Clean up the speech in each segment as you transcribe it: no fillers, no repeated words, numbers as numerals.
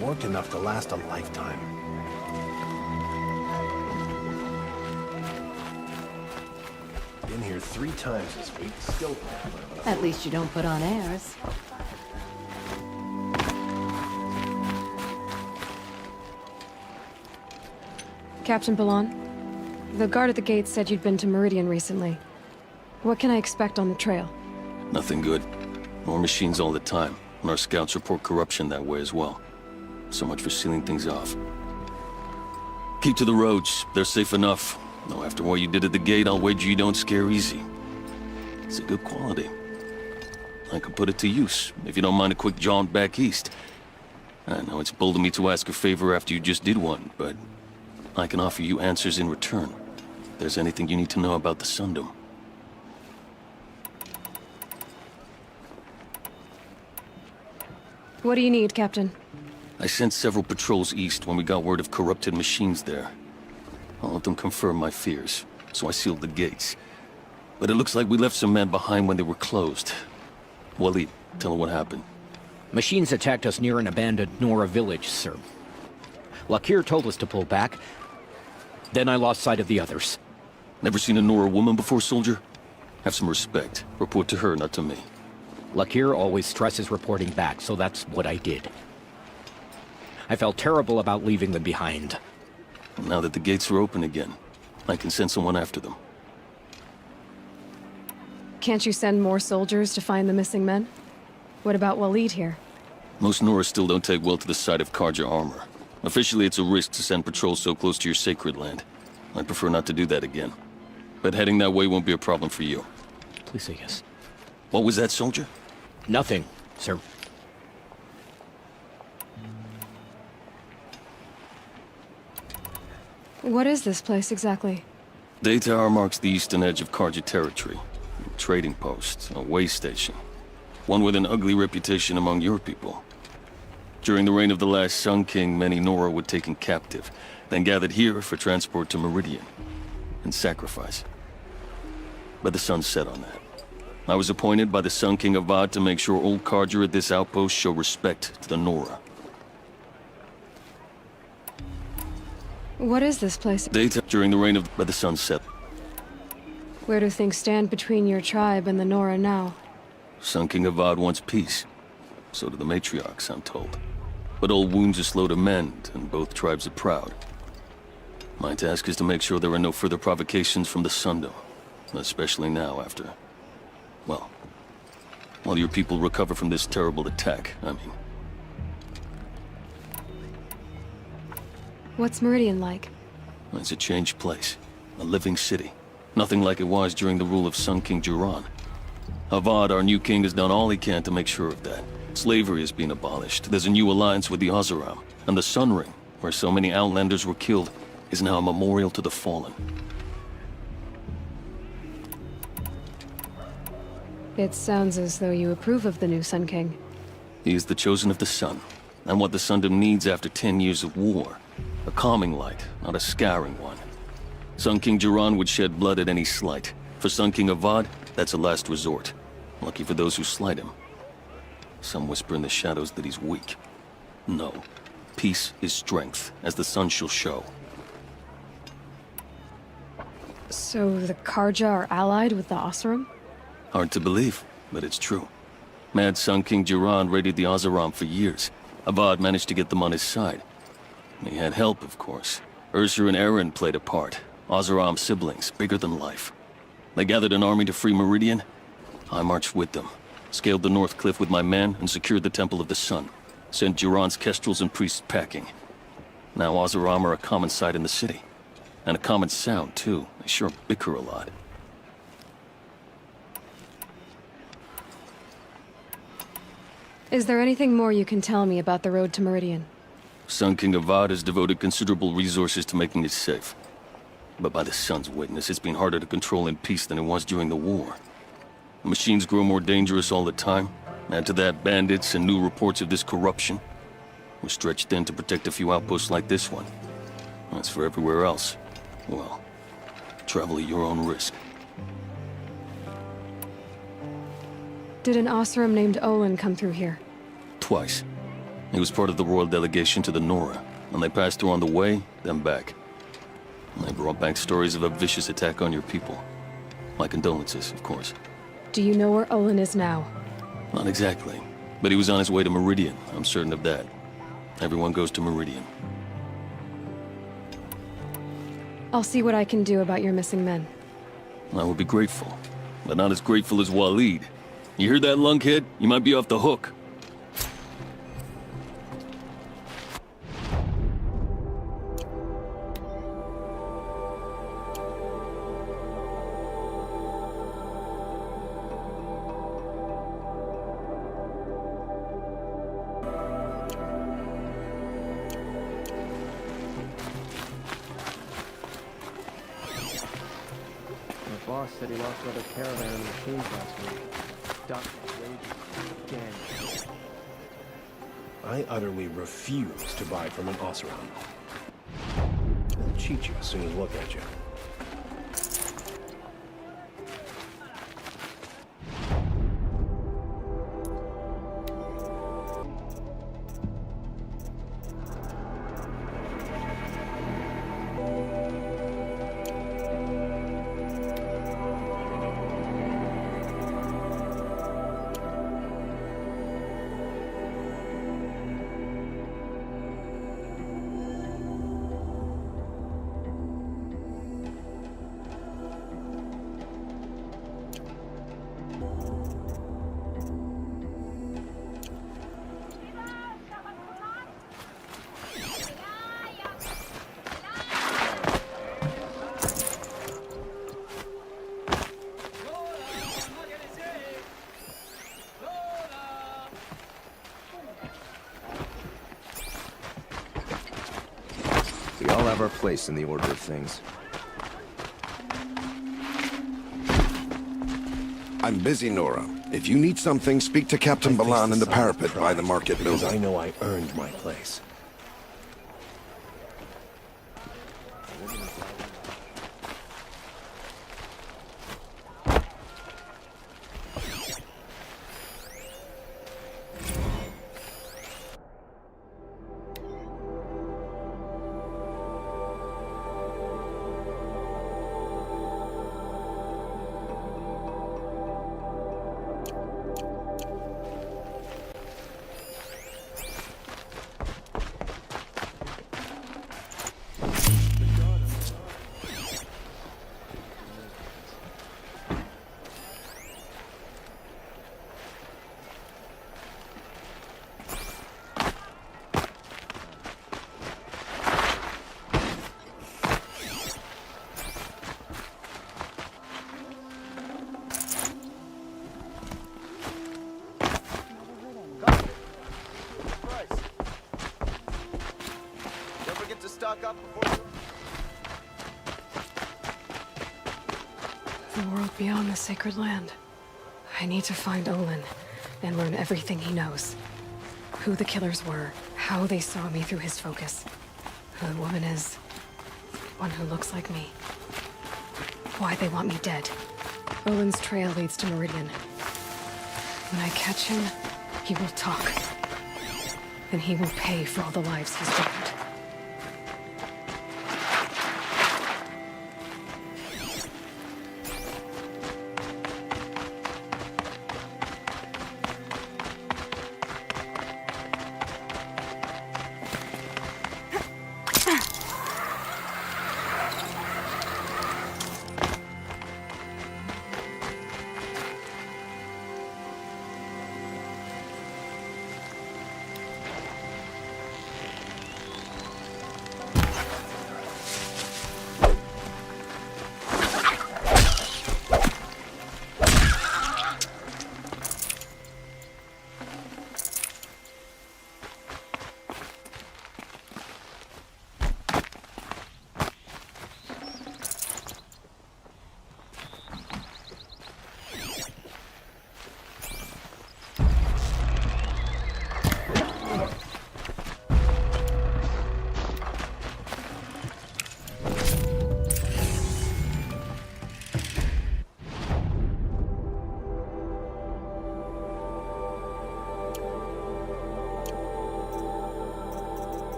Worked enough to last a lifetime. Been here 3 times this week, still... At least you don't put on airs. Captain Balan, the guard at the gate said you'd been to Meridian recently. What can I expect on the trail? Nothing good. More machines all the time, and our scouts report corruption that way as well. So much for sealing things off. Keep to the roads. They're safe enough. Though after what you did at the gate, I'll wager you don't scare easy. It's a good quality. I could put it to use, if you don't mind a quick jaunt back east. I know it's bold of me to ask a favor after you just did one, but I can offer you answers in return. If there's anything you need to know about the Sundom. What do you need, Captain? I sent several patrols east when we got word of corrupted machines there. All of them confirmed my fears, so I sealed the gates. But it looks like we left some men behind when they were closed. Waleed, tell her what happened. Machines attacked us near an abandoned Nora village, sir. Lakir told us to pull back. Then I lost sight of the others. Never seen a Nora woman before, soldier? Have some respect. Report to her, not to me. Lakir always stresses reporting back, so that's what I did. I felt terrible about leaving them behind. Now that the gates are open again, I can send someone after them. Can't you send more soldiers to find the missing men? What about Waleed here? Most Nora still don't take well to the sight of Karja armor. Officially, it's a risk to send patrols so close to your sacred land. I'd prefer not to do that again. But heading that way won't be a problem for you. Please say yes. What was that, soldier? Nothing, sir. What is this place exactly? Day Tower marks the eastern edge of Karja territory. A trading post, a way station. One with an ugly reputation among your people. During the reign of the last Sun King, many Nora were taken captive, then gathered here for transport to Meridian, and sacrifice. But the sun set on that. I was appointed by the Sun King Avad to make sure old Karja at this outpost show respect to the Nora. What is this place? During the reign of the sunset. Where do things stand between your tribe and the Nora now? Sun King Avad wants peace. So do the matriarchs, I'm told. But old wounds are slow to mend, and both tribes are proud. My task is to make sure there are no further provocations from the Sundom. Especially now after... well, while your people recover from this terrible attack, I mean. What's Meridian like? It's a changed place. A living city. Nothing like it was during the rule of Sun King Jiran. Avad, our new king, has done all he can to make sure of that. Slavery has been abolished. There's a new alliance with the Oseram. And the Sun Ring, where so many Outlanders were killed, is now a memorial to the fallen. It sounds as though you approve of the new Sun King. He is the chosen of the sun, and what the Sundom needs after 10 years of war. A calming light, not a scouring one. Sun King Jiran would shed blood at any slight. For Sun King Avad, that's a last resort. Lucky for those who slight him. Some whisper in the shadows that he's weak. No. Peace is strength, as the sun shall show. So the Karja are allied with the Oseram? Hard to believe, but it's true. Mad Sun King Jiran raided the Oseram for years. Avad managed to get them on his side. He had help, of course. Ursur and Eren played a part. Oseram siblings, bigger than life. They gathered an army to free Meridian. I marched with them. Scaled the North Cliff with my men and secured the Temple of the Sun. Sent Jiran's kestrels and priests packing. Now Oseram are a common sight in the city. And a common sound, too. They sure bicker a lot. Is there anything more you can tell me about the road to Meridian? Sun King Avad has devoted considerable resources to making it safe. But by the Sun's witness, it's been harder to control in peace than it was during the war. The machines grow more dangerous all the time. Add to that bandits and new reports of this corruption. We're stretched thin to protect a few outposts like this one. As for everywhere else, well, travel at your own risk. Did an Osram named Olin come through here? Twice. He was part of the royal delegation to the Nora, and they passed through on the way, then back. They brought back stories of a vicious attack on your people. My condolences, of course. Do you know where Olin is now? Not exactly, but he was on his way to Meridian, I'm certain of that. Everyone goes to Meridian. I'll see what I can do about your missing men. I would be grateful, but not as grateful as Waleed. You hear that, lunkhead? You might be off the hook. My boss said he lost another caravan in the machines last week. Duck wages again. I utterly refuse to buy from an Osram. They'll cheat you as soon as look at you. We all have our place in the order of things. I'm busy, Nora. If you need something, speak to Captain Balan in the parapet by the market because building. I know I earned my place. The world beyond the sacred land. I need to find Olin and learn everything he knows. Who the killers were, how they saw me through his focus, who the woman is, one who looks like me, why they want me dead. Olin's trail leads to Meridian. When I catch him, he will talk. And he will pay for all the lives he's damned.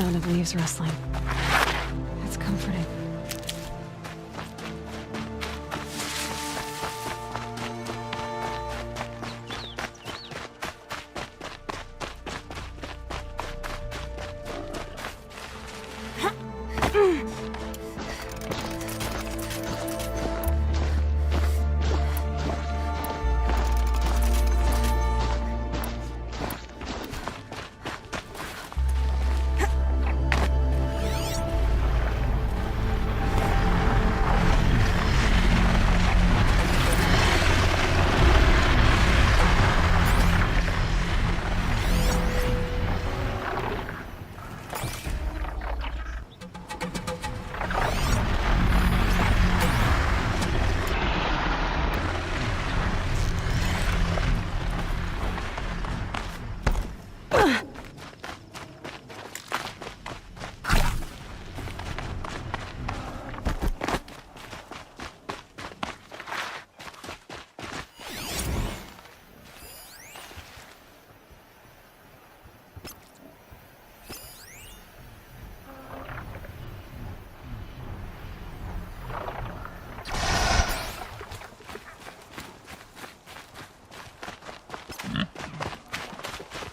sound of leaves rustling. It's comforting.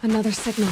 Another signal.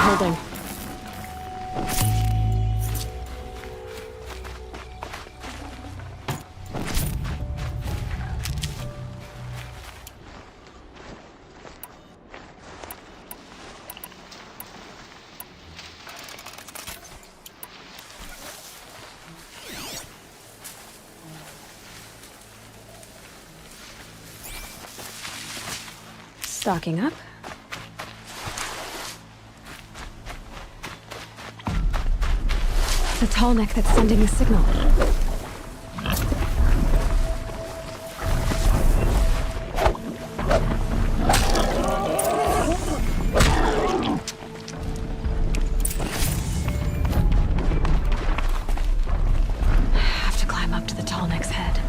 holding? Stocking up. The tall neck that's sending the signal. Have to climb up to the tall neck's head.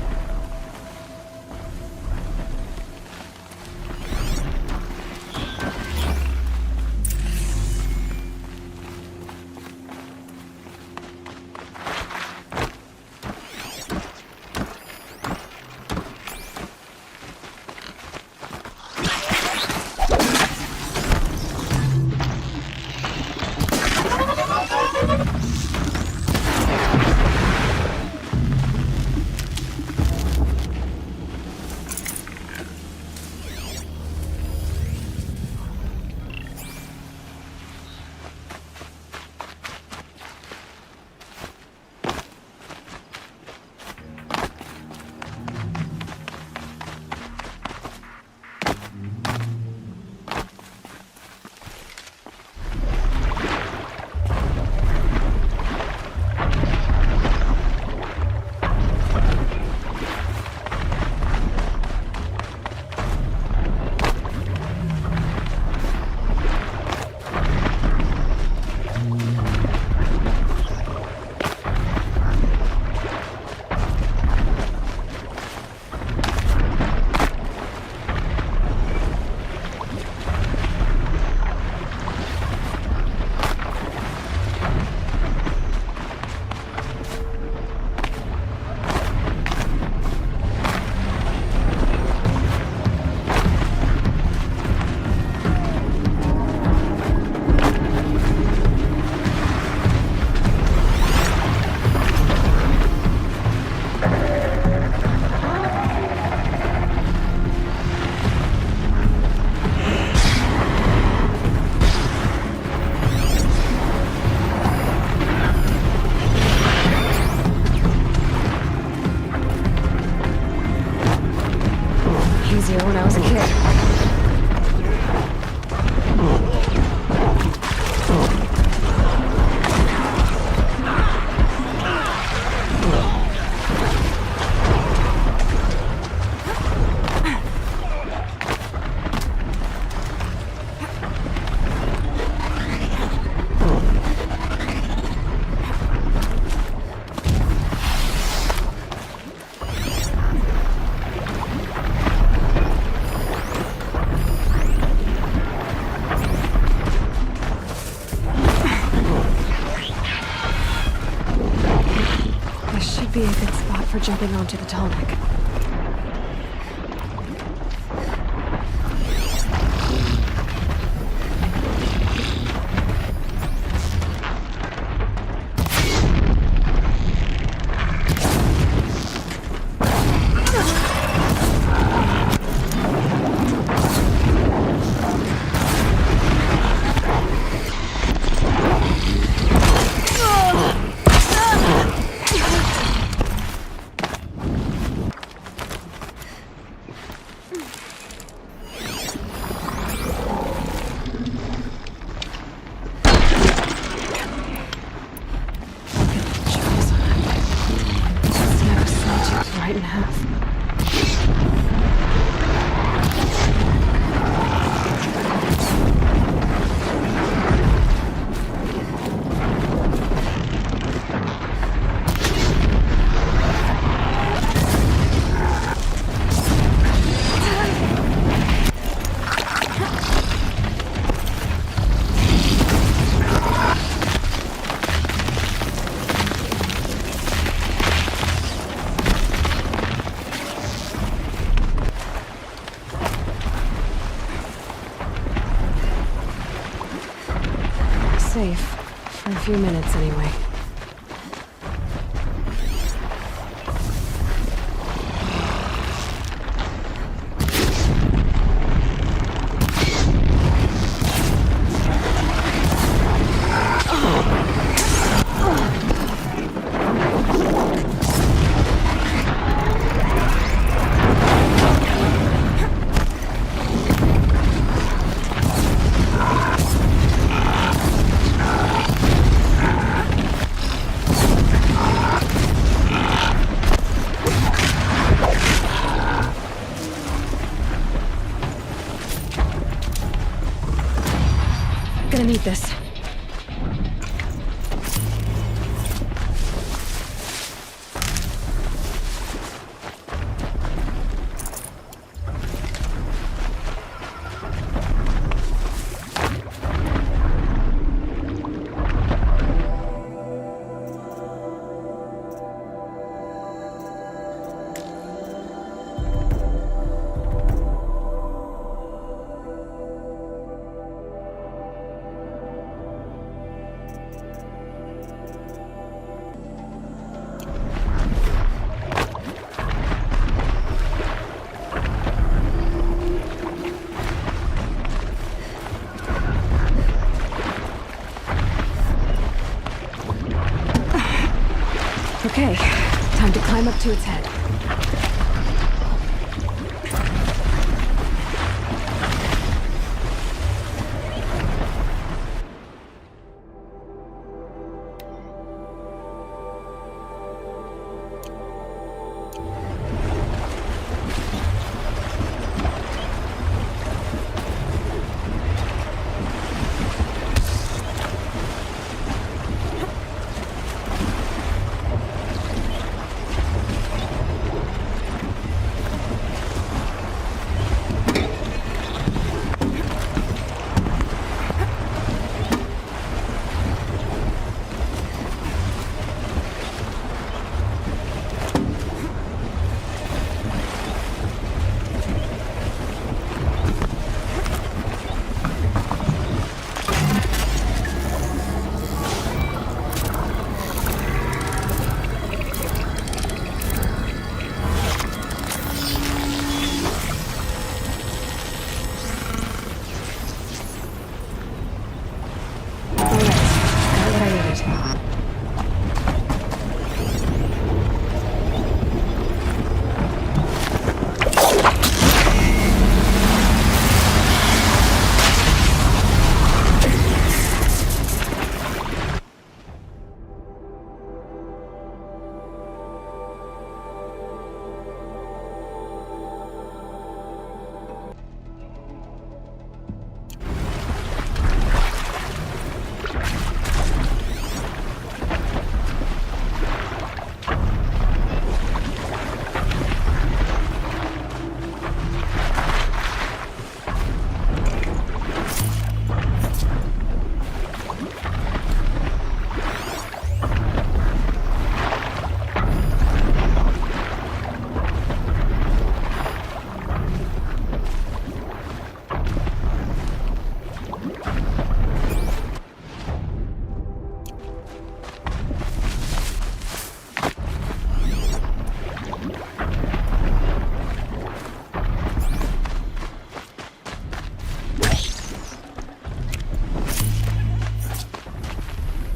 Easier when I was a kid. Be a good spot for jumping onto the tall neck. safe. For a few minutes, anyway. Gonna need this. Okay, time to climb up to its head.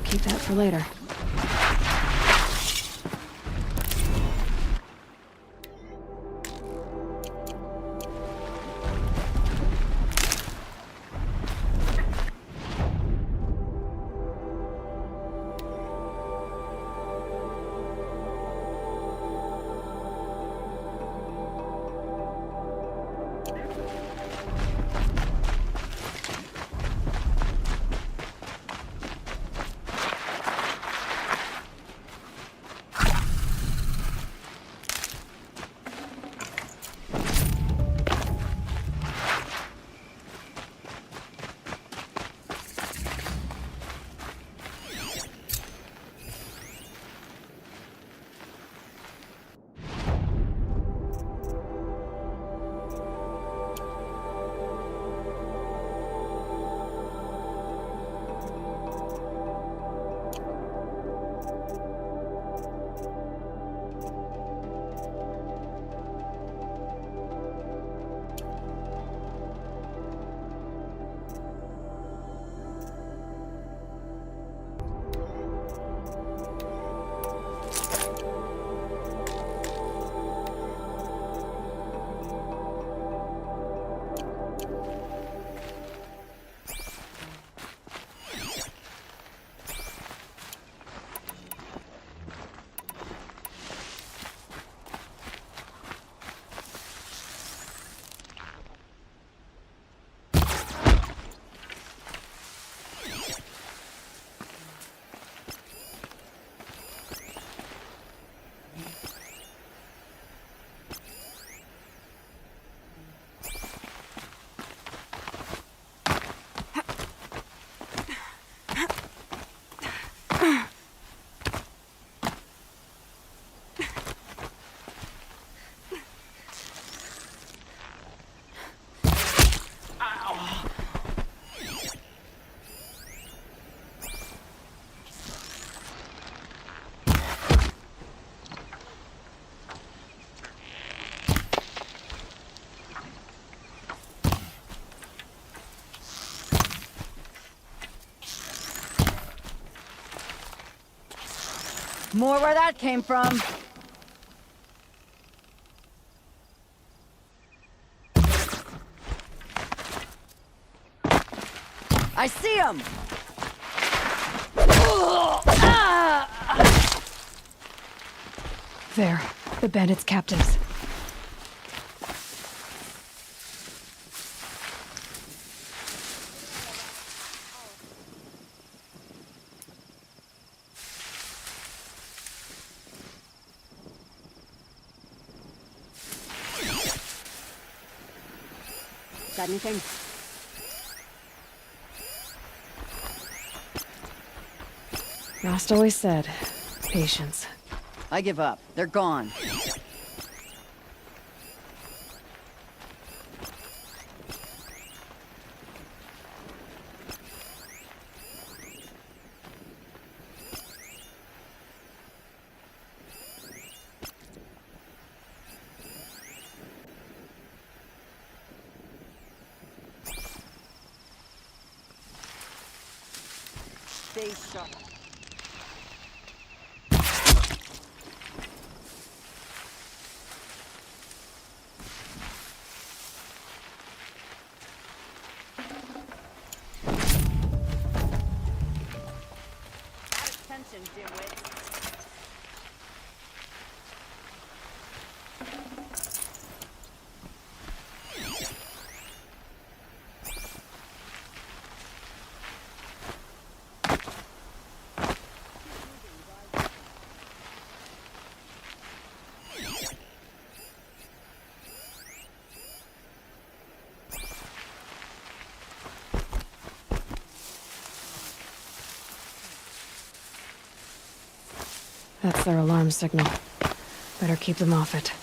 Keep that for later. More where that came from. I see him! There. The bandits' captives. Got anything? Rost always said, patience. I give up. They're gone. Stay sharp. Attention, dimwit. That's their alarm signal. Better keep them off it.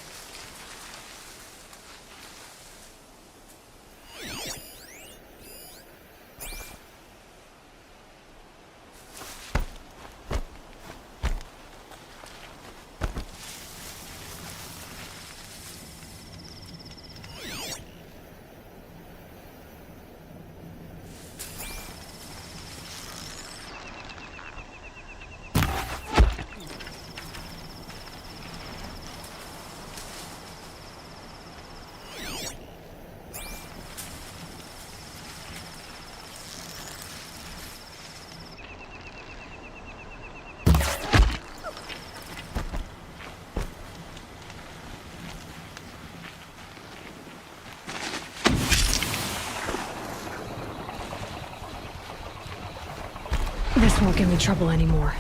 This won't give me trouble anymore.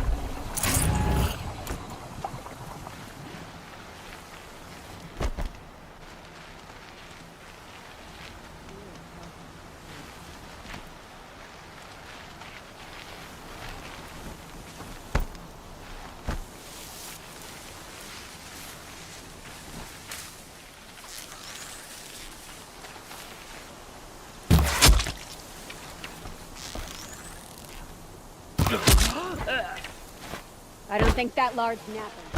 I don't think that large napping.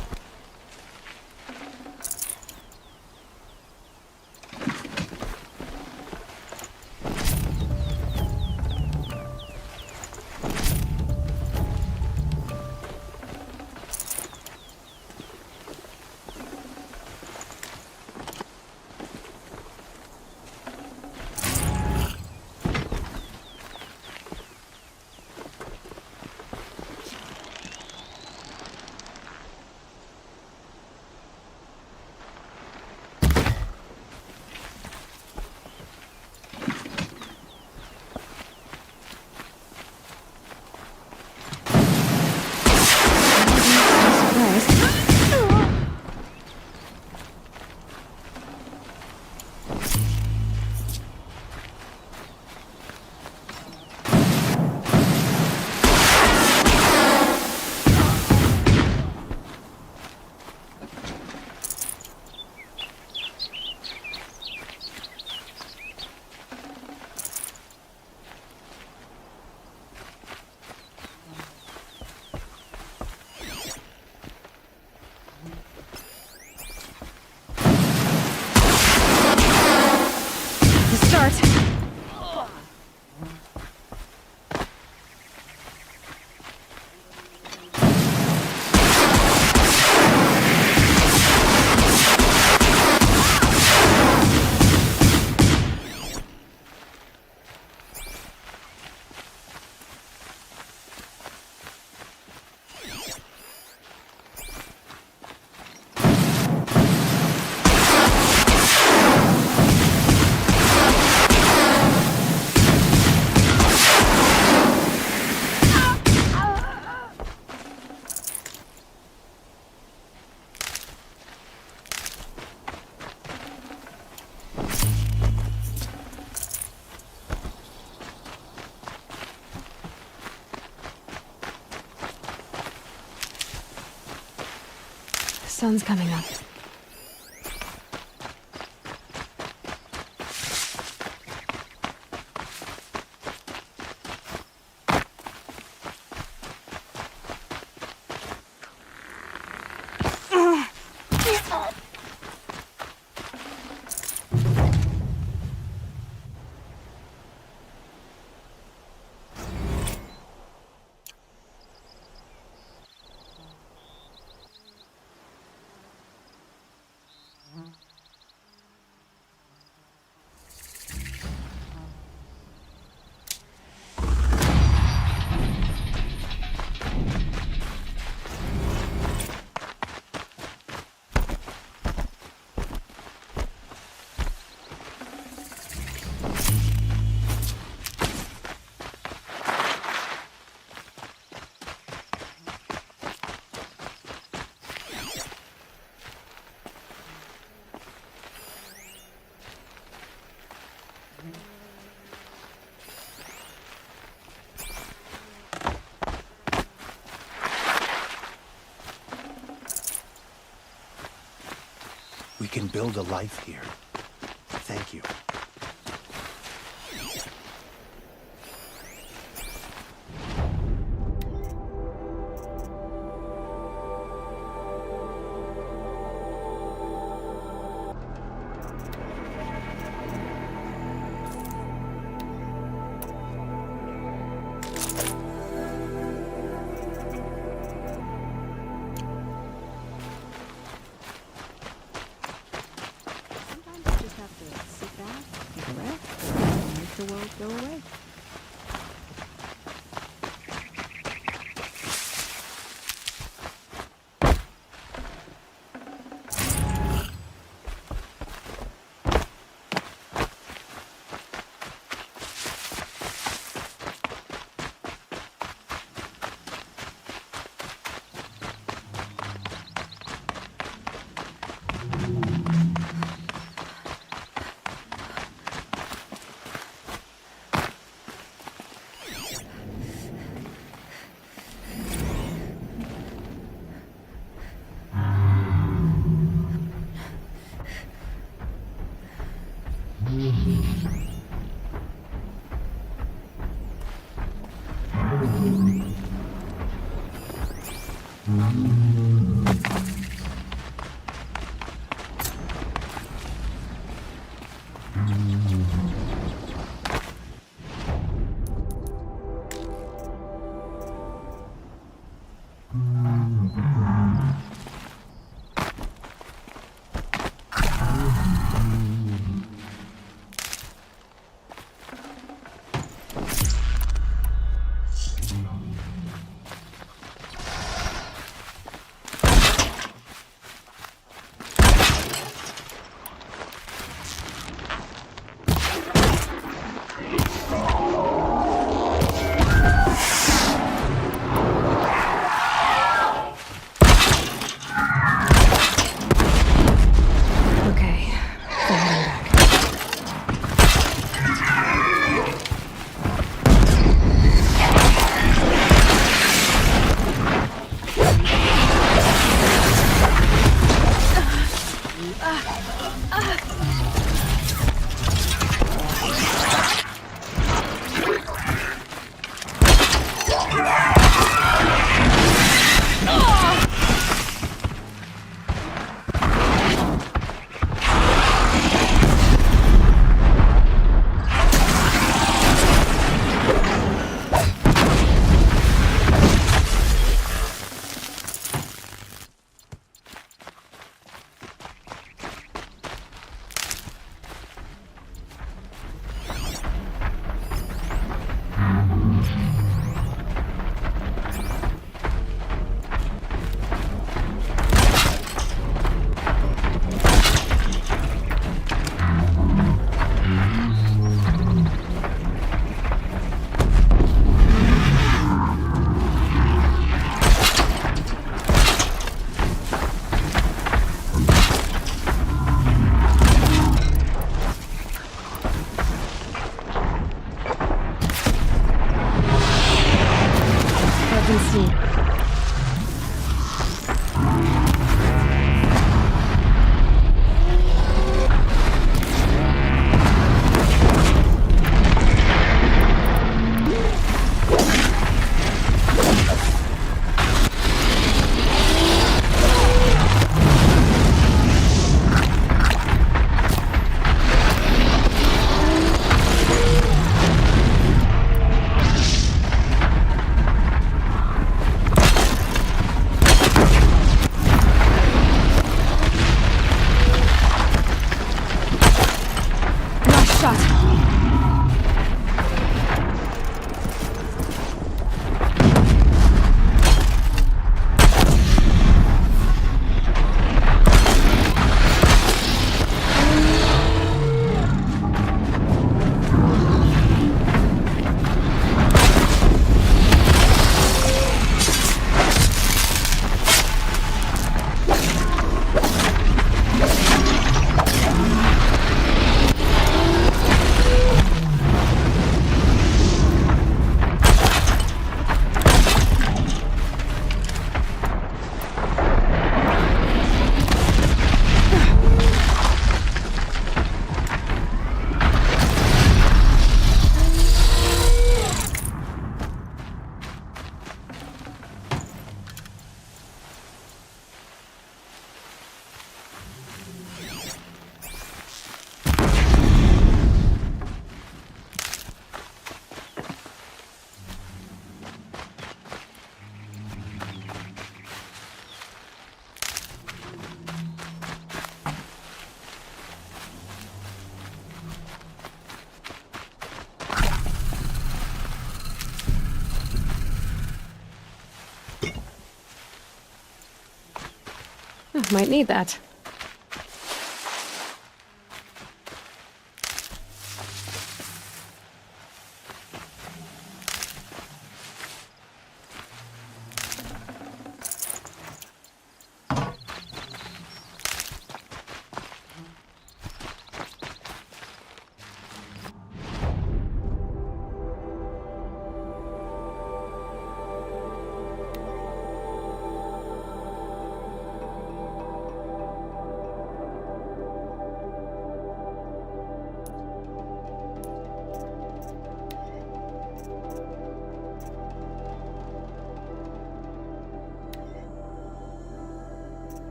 Sun's coming up. We can build a life here. Thank you. Sometimes you just have to sit back, take a breath, and make the world go away. Okay, falling back. I've been seen. Might need that.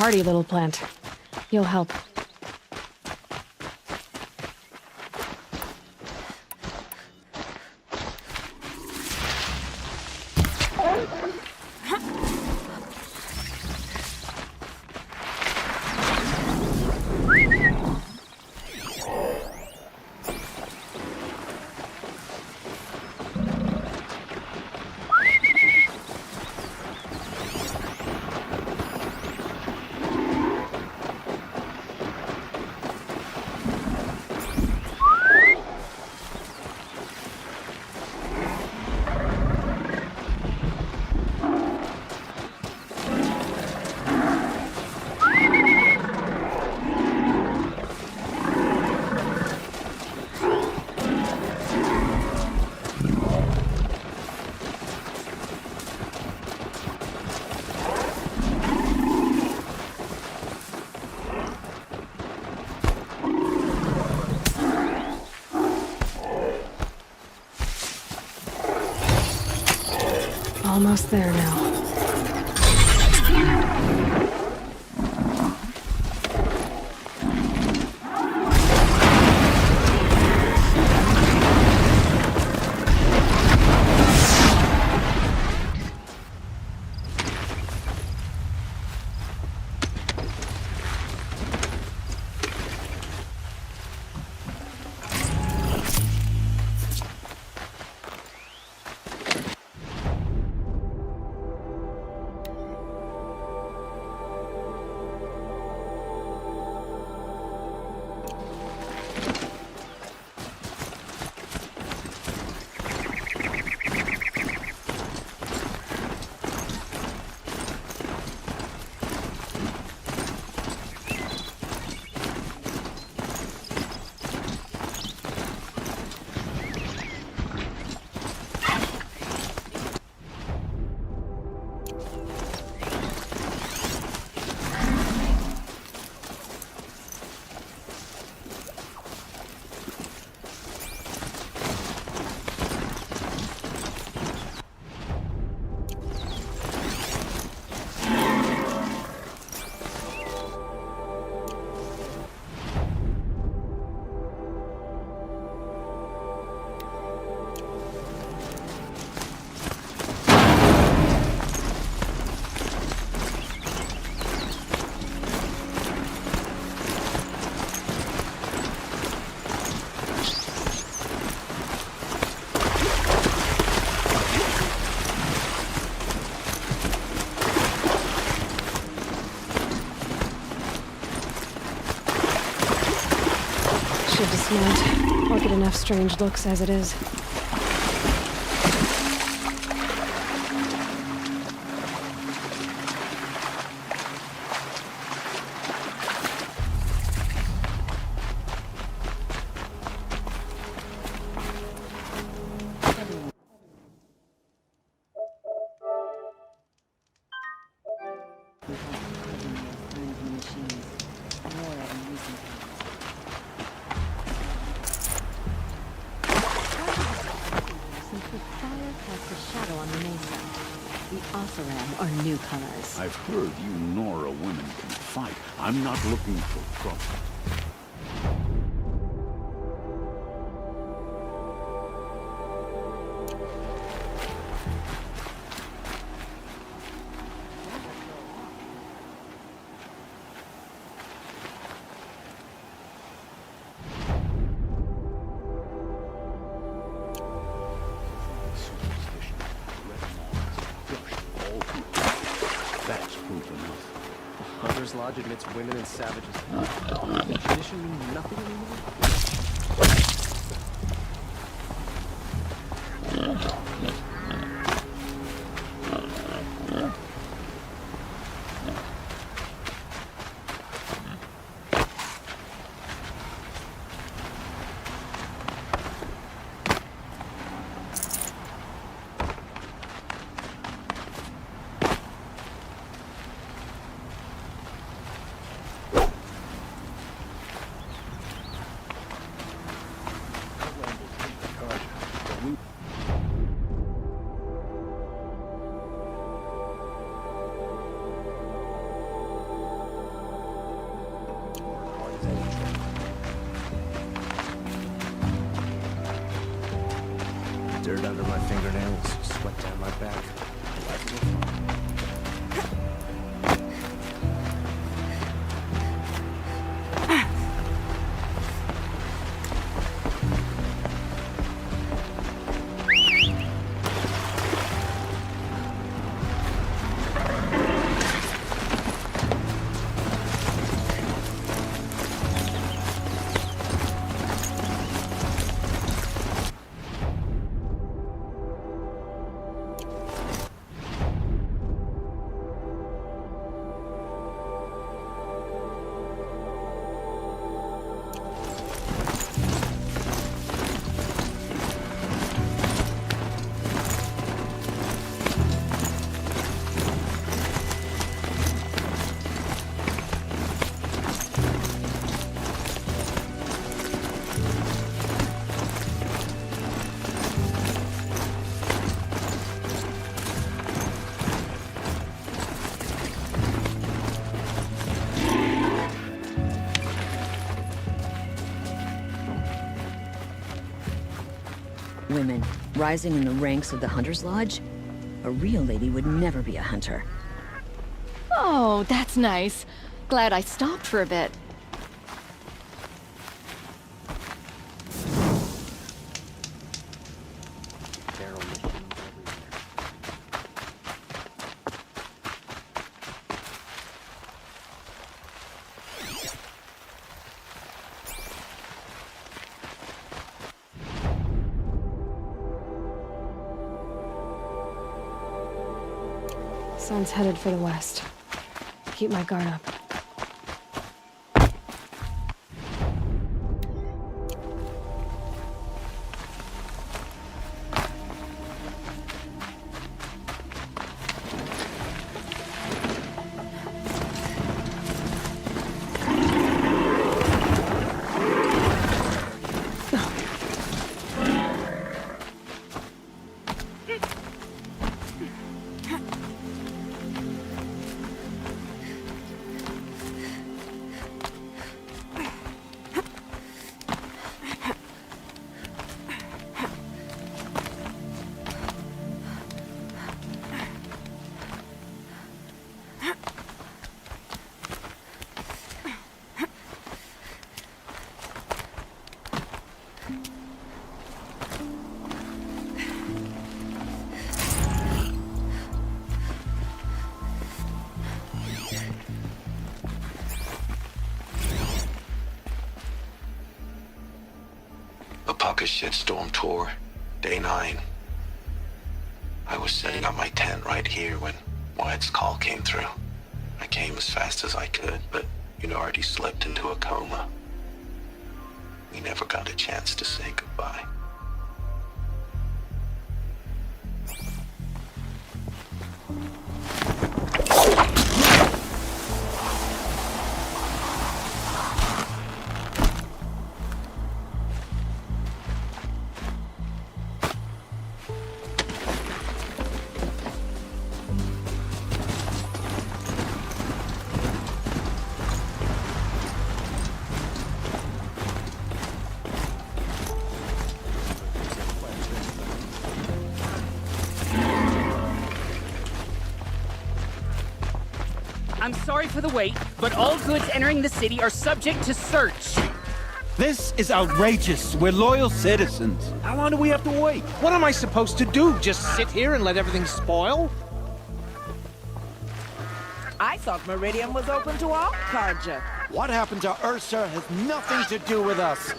Hardy little plant. You'll help. Almost there now. to dismount. I'll get enough strange looks as it is. Since the fire casts a shadow on the mesa, the Oseram are newcomers. I've heard you Nora women can fight. I'm not looking for trouble. That's proof enough. Hunter's Lodge admits women and savages. Tradition mean nothing anymore? Dirt under my fingernails, sweat down my back. Women rising in the ranks of the Hunter's Lodge? A real lady would never be a hunter. Oh, that's nice. Glad I stopped for a bit. Sun's headed for the west. Keep my guard up. Valka's shitstorm tour, day 9. I was setting up my tent right here when Wyatt's call came through. I came as fast as I could, but you'd already slipped into a coma. We never got a chance to say goodbye. I'm sorry for the wait, but all goods entering the city are subject to search. This is outrageous. We're loyal citizens. How long do we have to wait? What am I supposed to do? Just sit here and let everything spoil? I thought Meridian was open to all Carja. What happened to Ursa has nothing to do with us.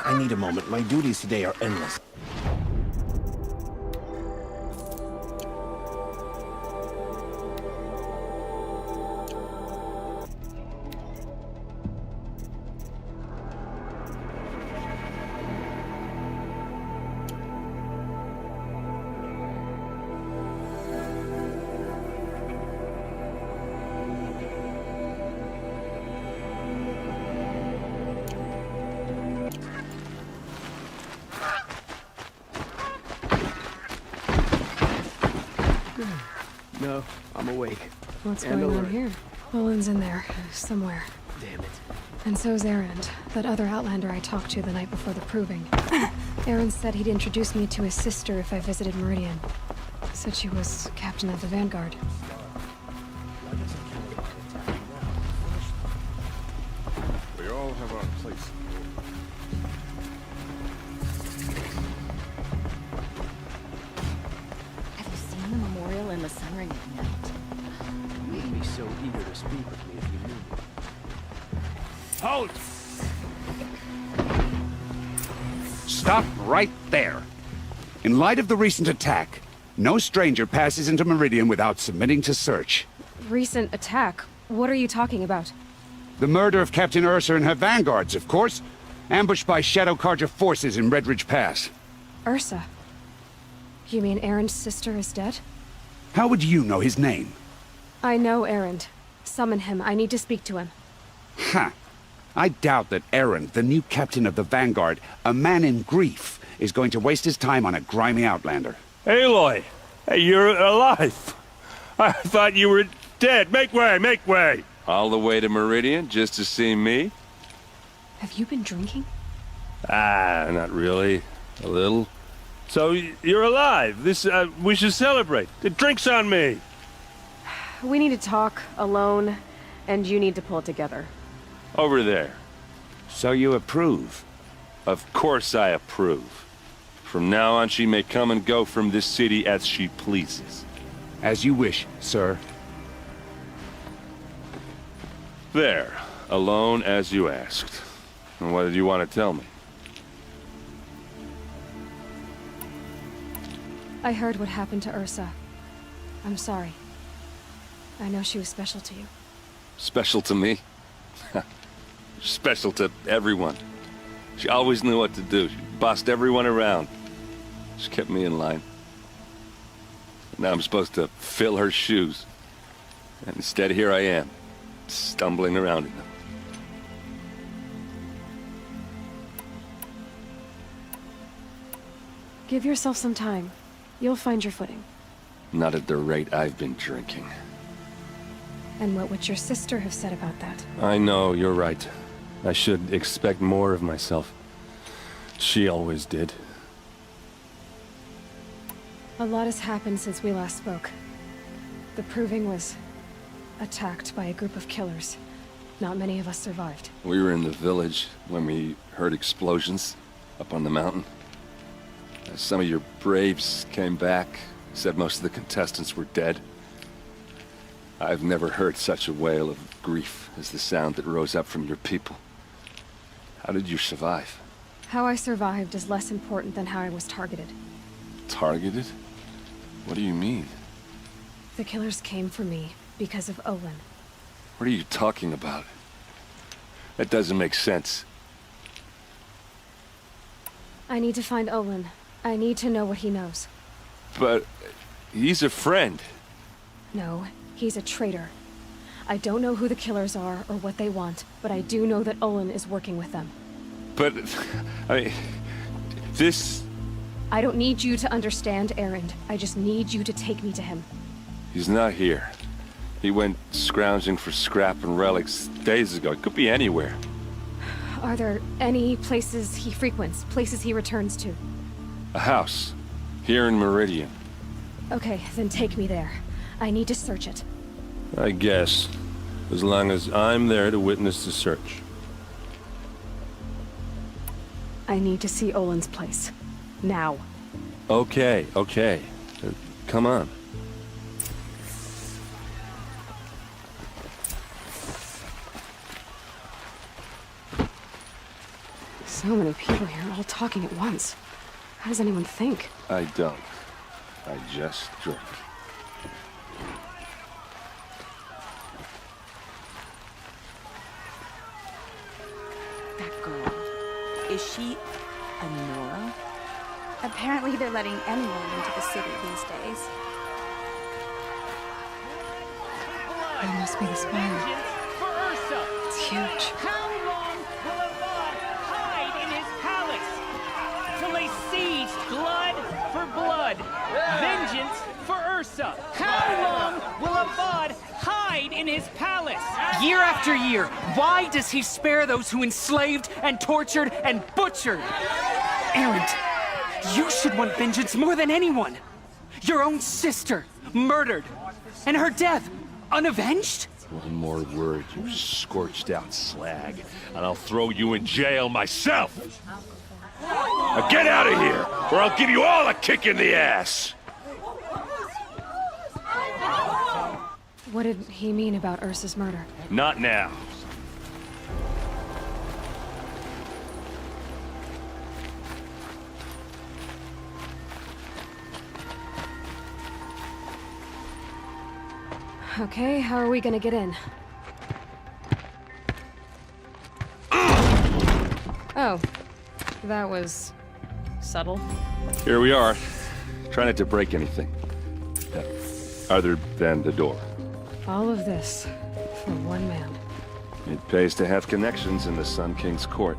I need a moment. My duties today are endless. No, I'm awake. What's And going on alert. here? Olin's in there, somewhere. Damn it. And so's Erend, that other Outlander I talked to the night before the proving. Erend said he'd introduce me to his sister if I visited Meridian. Said she was captain of the Vanguard. We all have our place. Have you seen the memorial in the sunring at night? You'd be so eager to speak with me if you knew me. Halt! Stop right there. In light of the recent attack, no stranger passes into Meridian without submitting to search. Recent attack? What are you talking about? The murder of Captain Ursa and her vanguards, of course. Ambushed by Shadow Carja forces in Red Ridge Pass. Ursa? You mean Erend's sister is dead? How would you know his name? I know Erend. Summon him. I need to speak to him. Ha! I doubt that Erend, the new captain of the Vanguard, a man in grief, is going to waste his time on a grimy outlander. Aloy! Hey, you're alive! I thought you were dead. Make way, make way! All the way to Meridian just to see me? Have you been drinking? Ah, not really. A little. So, you're alive. We should celebrate. The drink's on me! We need to talk, alone, and you need to pull it together. Over there. So you approve? Of course I approve. From now on, she may come and go from this city as she pleases. As you wish, sir. There. Alone as you asked. And what did you want to tell me? I heard what happened to Ursa. I'm sorry. I know she was special to you. Special to me? Special to everyone. She always knew what to do. She bossed everyone around. She kept me in line. Now I'm supposed to fill her shoes. And instead, here I am, stumbling around in them. Give yourself some time. You'll find your footing. Not at the rate I've been drinking. And what would your sister have said about that? I know, you're right. I should expect more of myself. She always did. A lot has happened since we last spoke. The Proving was attacked by a group of killers. Not many of us survived. We were in the village when we heard explosions up on the mountain. Some of your braves came back, said most of the contestants were dead. I've never heard such a wail of grief as the sound that rose up from your people. How did you survive? How I survived is less important than how I was targeted. Targeted? What do you mean? The killers came for me because of Olin. What are you talking about? That doesn't make sense. I need to find Olin. I need to know what he knows. But he's a friend. No, he's a traitor. I don't know who the killers are or what they want, but I do know that Olin is working with them. But, I mean, this... I don't need you to understand Erend. I just need you to take me to him. He's not here. He went scrounging for scrap and relics days ago. It could be anywhere. Are there any places he frequents, places he returns to? A house. Here in Meridian. Okay, then take me there. I need to search it. I guess. As long as I'm there to witness the search. I need to see Olin's place. Now. Okay, okay. Come on. So many people here, all talking at once. How does anyone think? I don't. I just drink. That girl. Is she a Nora? Apparently they're letting anyone into the city these days. That must be the spire. It's huge. How long will Aloy hide in his palace? Till they siege blood for blood, vengeance for Ursa. How long will Avad hide in his palace? Year after year, why does he spare those who enslaved and tortured and butchered? Erend, you should want vengeance more than anyone. Your own sister, murdered, and her death, unavenged? One more word, you scorched out slag, and I'll throw you in jail myself! Now get out of here, or I'll give you all a kick in the ass! What did he mean about Ursa's murder? Not now. Okay, how are we gonna get in? Oh, that was subtle. Here we are. Try not to break anything. Other than the door. All of this for one man. It pays to have connections in the Sun King's court.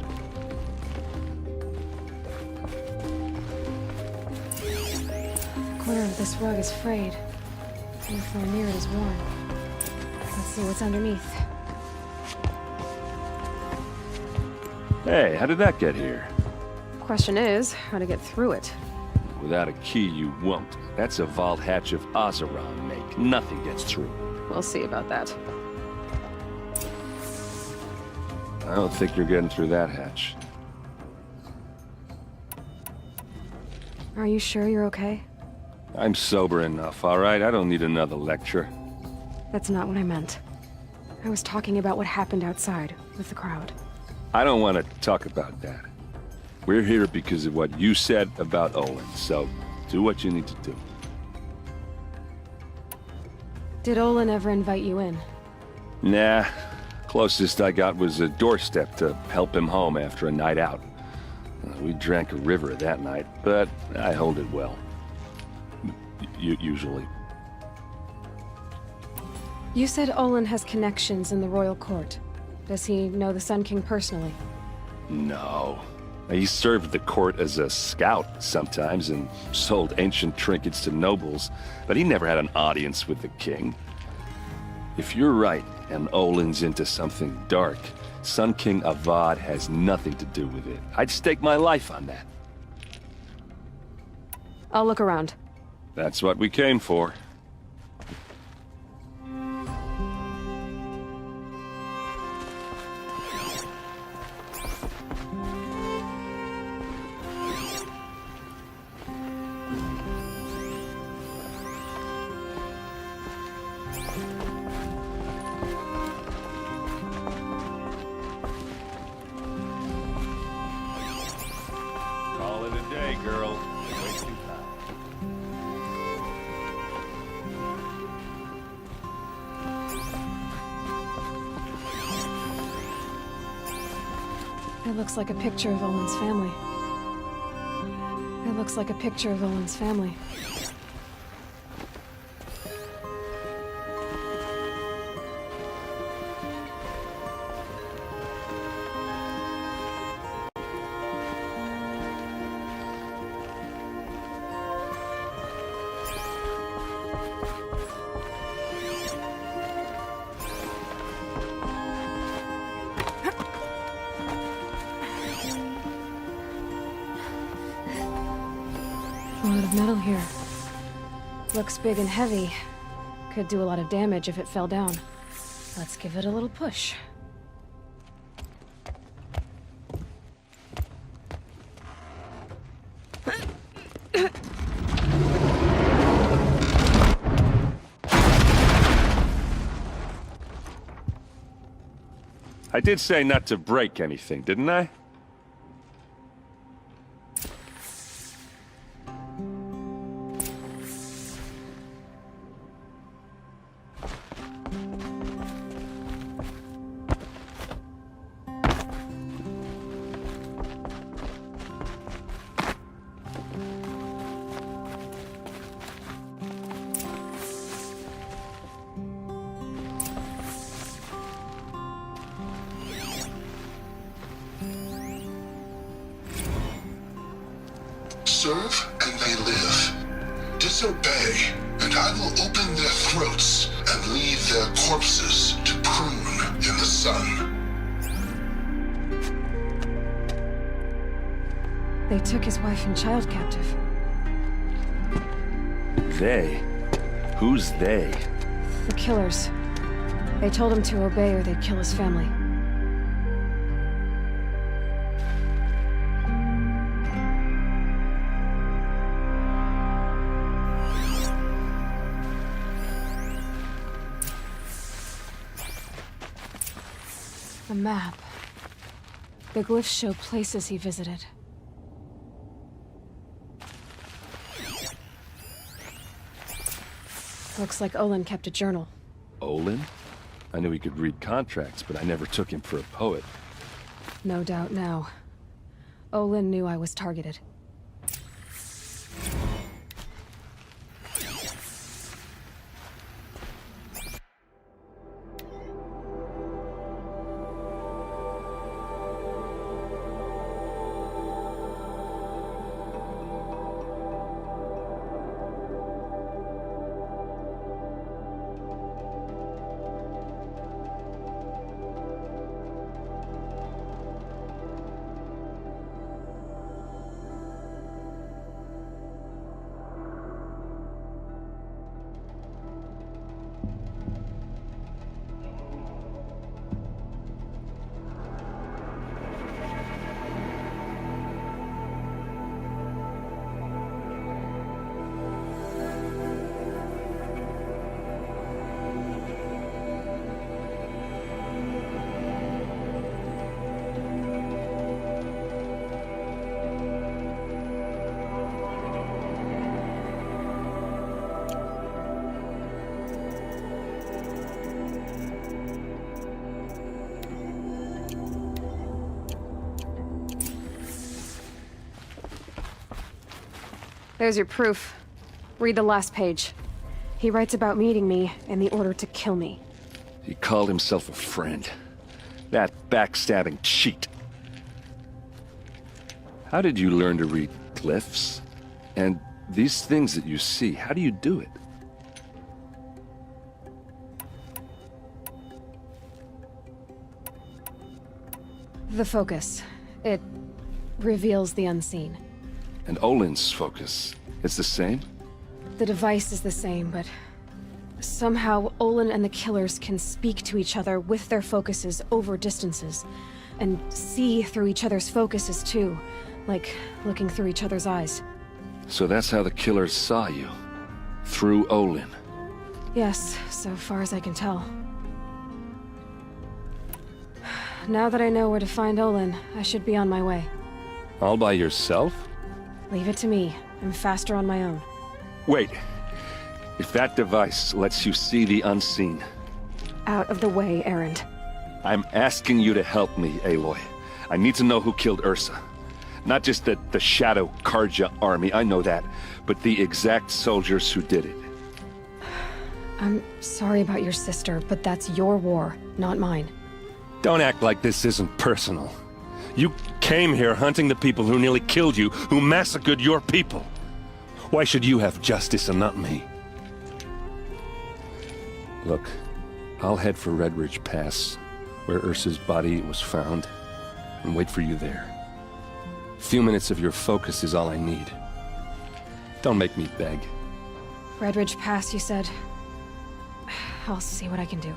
A corner of this rug is frayed. And the floor near it is worn. Let's see what's underneath. Hey, how did that get here? Question is, how to get through it. Without a key, you won't. That's a vault hatch of Oseram make. Nothing gets through. We'll see about that. I don't think you're getting through that hatch. Are you sure you're okay? I'm sober enough, all right? I don't need another lecture. That's not what I meant. I was talking about what happened outside with the crowd. I don't want to talk about that. We're here because of what you said about Olin, so do what you need to do. Did Olin ever invite you in? Nah. Closest I got was a doorstep to help him home after a night out. We drank a river that night, but I hold it well. Usually. You said Olin has connections in the royal court. Does he know the Sun King personally? No. He served the court as a scout sometimes and sold ancient trinkets to nobles, but he never had an audience with the king. If you're right, and Olin's into something dark, Sun King Avad has nothing to do with it. I'd stake my life on that. I'll look around. That's what we came for. It looks like a picture of Olin's family. It looks like a picture of Olin's family. A lot of metal here. Looks big and heavy. Could do a lot of damage if it fell down. Let's give it a little push. I did say not to break anything, didn't I? Serve and they live. Disobey, and I will open their throats and leave their corpses to prune in the sun. They took his wife and child captive. They? Who's they? The killers. They told him to obey or they'd kill his family. A map. The glyphs show places he visited. Looks like Olin kept a journal. Olin? I knew he could read contracts, but I never took him for a poet. No doubt now. Olin knew I was targeted. There's your proof. Read the last page. He writes about meeting me and the order to kill me. He called himself a friend. That backstabbing cheat. How did you learn to read glyphs? And these things that you see, how do you do it? The focus. It reveals the unseen. And Olin's focus, it's the same? The device is the same, but somehow Olin and the killers can speak to each other with their focuses over distances, and see through each other's focuses too, like looking through each other's eyes. So that's how the killers saw you? Through Olin? Yes, so far as I can tell. Now that I know where to find Olin, I should be on my way. All by yourself? Leave it to me. I'm faster on my own. Wait. If that device lets you see the unseen... Out of the way, Erend. I'm asking you to help me, Aloy. I need to know who killed Ursa. Not just the Shadow Karja army, I know that, but the exact soldiers who did it. I'm sorry about your sister, but that's your war, not mine. Don't act like this isn't personal. You came here hunting the people who nearly killed you, who massacred your people. Why should you have justice and not me? Look, I'll head for Red Ridge Pass, where Ursa's body was found, and wait for you there. A few minutes of your focus is all I need. Don't make me beg. Red Ridge Pass, you said? I'll see what I can do.